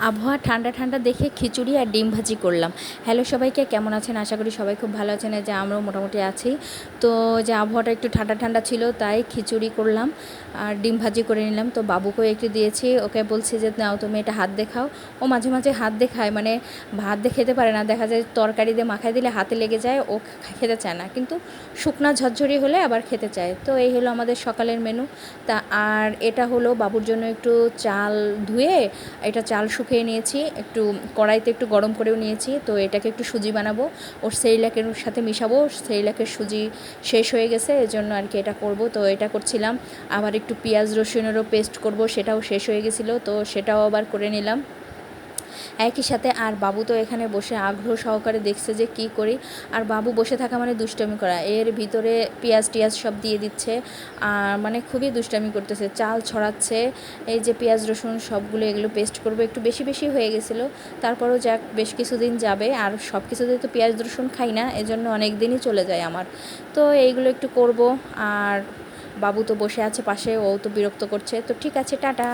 আবহাওয়া ঠান্ডা ঠান্ডা দেখে খিচুড়ি আর ডিম ভাজি করলাম। হ্যালো সবাইকে, কেমন আছেন? আশা করি সবাই খুব ভালো আছেন। এই যে আমরাও মোটামুটি আছি। তো যে আবহাওয়াটা একটু ঠান্ডা ঠান্ডা ছিল, তাই খিচুড়ি করলাম আর ডিম ভাজি করে নিলাম। তো বাবুকেও একটু দিয়েছি, ওকে বলছি যে নাও তুমি এটা হাত দেখাও। ও মাঝে মাঝে হাত দেখায়, মানে ভাত দিয়ে খেতে পারে না, দেখা যায় তরকারি দিয়ে মাখায় দিলে হাতে লেগে যায়, ও খেতে চায় না, কিন্তু শুকনা ঝরঝরি হলে আবার খেতে চায়। তো এই হলো আমাদের সকালের মেনু। তা আর এটা হলো বাবুর জন্য একটু চাল ধুয়ে এটা চাল শুকিয়ে নিয়েছি, একটু কড়াইতে একটু গরম করেও নিয়েছি। তো এটাকে একটু সুজি বানাবো, ওর সেরিল্যাকের সাথে মিশাবো। সেরিল্যাকের সুজি শেষ হয়ে গেছে, এজন্য আর কি এটা করব। তো এটা করছিলাম। আবার একটু পেঁয়াজ রসুনেরও পেস্ট করব, সেটাও শেষ হয়ে গেছিলো, তো সেটাও আবার করে নিলাম একই সাথে। আর বাবু তো এখানে বসে আগ্রহ সহকারে দেখছে যে কি করি। আর বাবু বসে থাকা মানে দুষ্টামি করা, এর ভিতরে পেঁয়াজ টিয়াজ সব দিয়ে দিচ্ছে, আর মানে খুবই দুষ্টামি করতেছে, চাল ছড়াচ্ছে। এই যে পেঁয়াজ রসুন সবগুলো এগুলো পেস্ট করবো, একটু বেশি বেশি হয়ে গেছিলো, তারপরও যাক বেশ কিছুদিন যাবে। আর সব কিছুতে তো পেঁয়াজ রসুন খাই না, এজন্য অনেক দিনই চলে যায় আমার। তো এইগুলো একটু করব। আর বাবু তো বসে আছে পাশে, ও তো বিরক্ত করছে। তো ঠিক আছে, টাটা।